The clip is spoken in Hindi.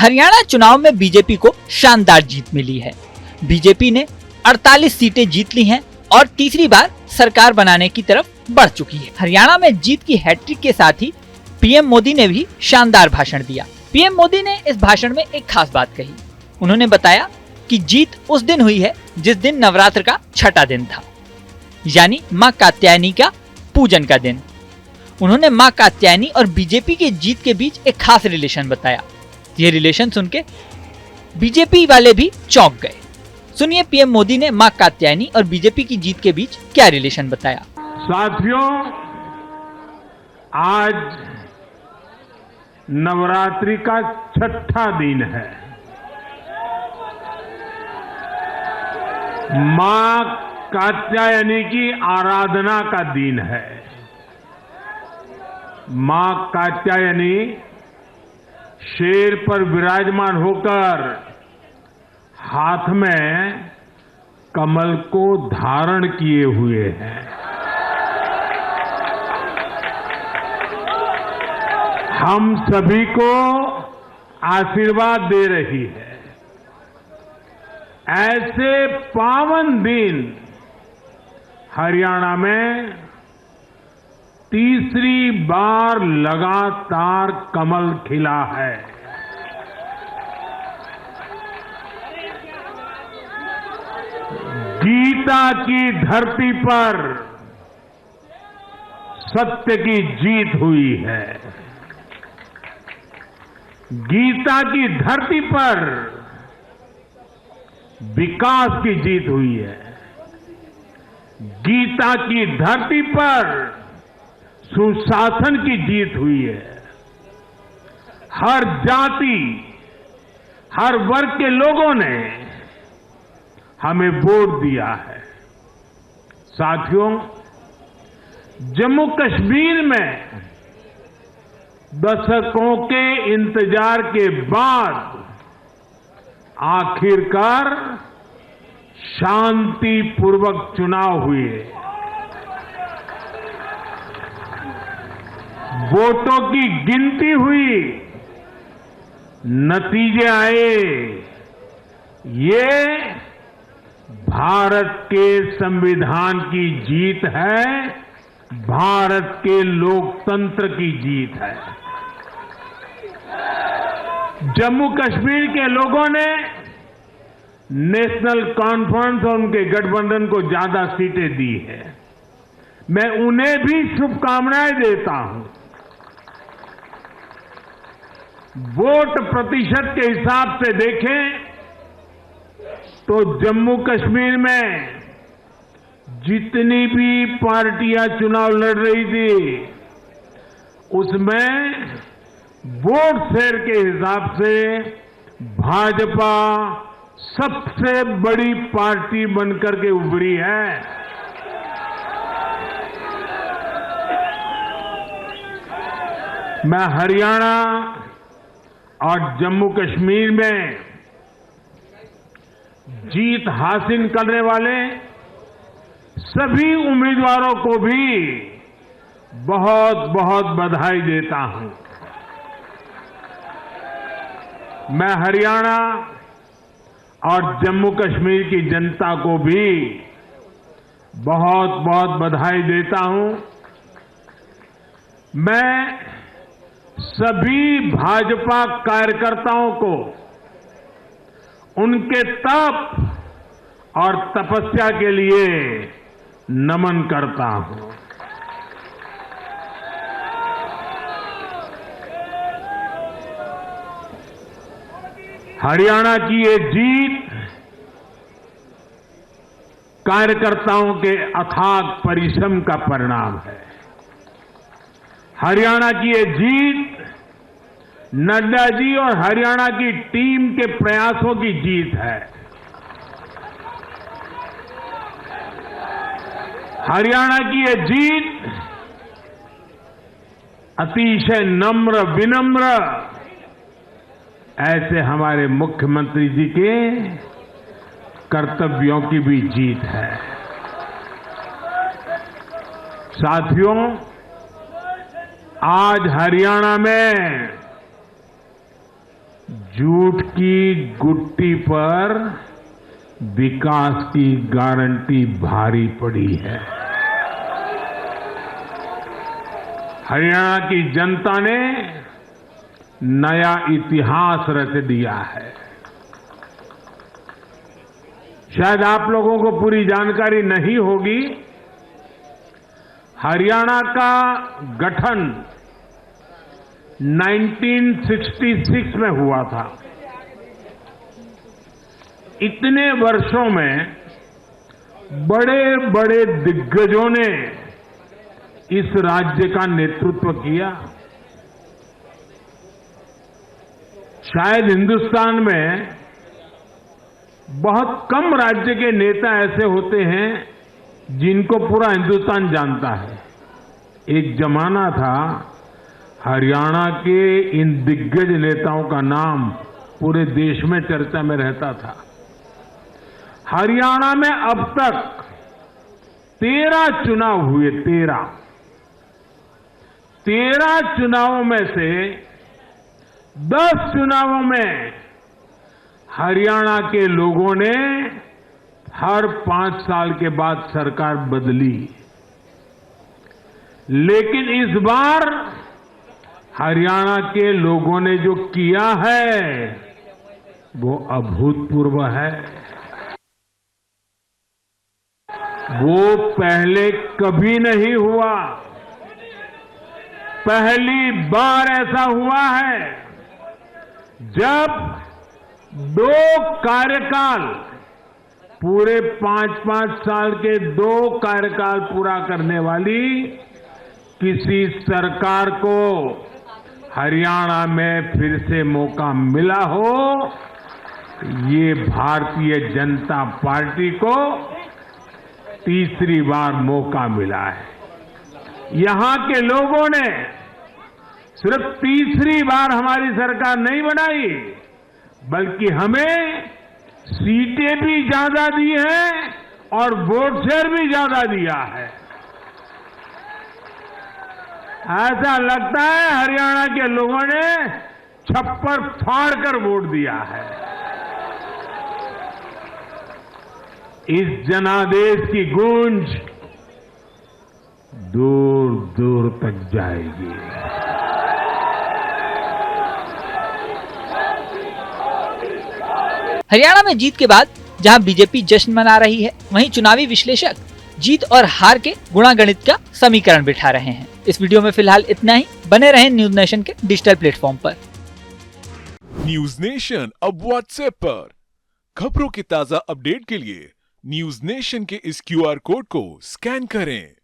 हरियाणा चुनाव में बीजेपी को शानदार जीत मिली है। बीजेपी ने 48 सीटें जीत ली हैं और तीसरी बार सरकार बनाने की तरफ बढ़ चुकी है। हरियाणा में जीत की हैट्रिक के साथ ही पीएम मोदी ने भी शानदार भाषण दिया। पीएम मोदी ने इस भाषण में एक खास बात कही। उन्होंने बताया कि जीत उस दिन हुई है जिस दिन नवरात्र का छठा दिन था, यानी मां कात्यायनी का पूजन का दिन। उन्होंने मां कात्यायनी और बीजेपी की जीत के बीच एक खास रिलेशन बताया। ये रिलेशन सुन के बीजेपी वाले भी चौंक गए। सुनिए पीएम मोदी ने मां कात्यायनी और बीजेपी की जीत के बीच क्या रिलेशन बताया। साथियों, आज नवरात्रि का छठा दिन है। मां कात्यायनी की आराधना का दिन है। मां कात्यायनी शेर पर विराजमान होकर हाथ में कमल को धारण किए हुए हैं। हम सभी को आशीर्वाद दे रही है। ऐसे पावन दिन हरियाणा में तीसरी बार लगातार कमल खिला है। गीता की धरती पर सत्य की जीत हुई है। गीता की धरती पर विकास की जीत हुई है। गीता की धरती पर सुशासन की जीत हुई है। हर जाति, हर वर्ग के लोगों ने हमें वोट दिया है। साथियों, जम्मू कश्मीर में दशकों के इंतजार के बाद आखिरकार शांतिपूर्वक चुनाव हुए। वोटों की गिनती हुई, नतीजे आए। ये भारत के संविधान की जीत है, भारत के लोकतंत्र की जीत है। जम्मू कश्मीर के लोगों ने नेशनल कॉन्फ्रेंस और उनके गठबंधन को ज्यादा सीटें दी है। मैं उन्हें भी शुभकामनाएं देता हूं। वोट प्रतिशत के हिसाब से देखें तो जम्मू कश्मीर में जितनी भी पार्टियां चुनाव लड़ रही थी, उसमें वोट शेयर के हिसाब से भाजपा सबसे बड़ी पार्टी बनकर के उभरी है। मैं हरियाणा और जम्मू कश्मीर में जीत हासिल करने वाले सभी उम्मीदवारों को भी बहुत बहुत बधाई देता हूं। मैं हरियाणा और जम्मू कश्मीर की जनता को भी बहुत बहुत बधाई देता हूं। मैं सभी भाजपा कार्यकर्ताओं को उनके तप और तपस्या के लिए नमन करता हूं। हरियाणा की ये जीत कार्यकर्ताओं के अथाग परिश्रम का परिणाम है। हरियाणा की ये जीत नड्डा जी और हरियाणा की टीम के प्रयासों की जीत है। हरियाणा की ये जीत अतिशय नम्र विनम्र ऐसे हमारे मुख्यमंत्री जी के कर्तव्यों की भी जीत है। साथियों, आज हरियाणा में झूठ की गुट्टी पर विकास की गारंटी भारी पड़ी है। हरियाणा की जनता ने नया इतिहास रच दिया है। शायद आप लोगों को पूरी जानकारी नहीं होगी, हरियाणा का गठन 1966 में हुआ था। इतने वर्षों में बड़े बड़े दिग्गजों ने इस राज्य का नेतृत्व किया। शायद हिंदुस्तान में बहुत कम राज्य के नेता ऐसे होते हैं जिनको पूरा हिंदुस्तान जानता है। एक जमाना था हरियाणा के इन दिग्गज नेताओं का नाम पूरे देश में चर्चा में रहता था। हरियाणा में अब तक 13 चुनाव हुए। 13 चुनावों में से 10 चुनावों में हरियाणा के लोगों ने हर 5 साल के बाद सरकार बदली, लेकिन इस बार हरियाणा के लोगों ने जो किया है वो अभूतपूर्व है। वो पहले कभी नहीं हुआ। पहली बार ऐसा हुआ है जब 2 कार्यकाल, पूरे 5-5 साल के 2 कार्यकाल पूरा करने वाली किसी सरकार को हरियाणा में फिर से मौका मिला हो, ये भारतीय जनता पार्टी को तीसरी बार मौका मिला है। यहां के लोगों ने सिर्फ तीसरी बार हमारी सरकार नहीं बनाई, बल्कि हमें सीटें भी ज्यादा दी हैं और वोट शेयर भी ज्यादा दिया है। ऐसा लगता है हरियाणा के लोगों ने छप्पर फाड़ कर वोट दिया है। इस जनादेश की गूंज दूर दूर तक जाएगी। हरियाणा में जीत के बाद जहां बीजेपी जश्न मना रही है, वहीं चुनावी विश्लेषक जीत और हार के गुणागणित का समीकरण बिठा रहे हैं। इस वीडियो में फिलहाल इतना ही। बने रहें न्यूज नेशन के डिजिटल प्लेटफॉर्म पर। न्यूज नेशन अब व्हाट्सएप पर खबरों के ताजा अपडेट के लिए न्यूज नेशन के इस QR कोड को स्कैन करें।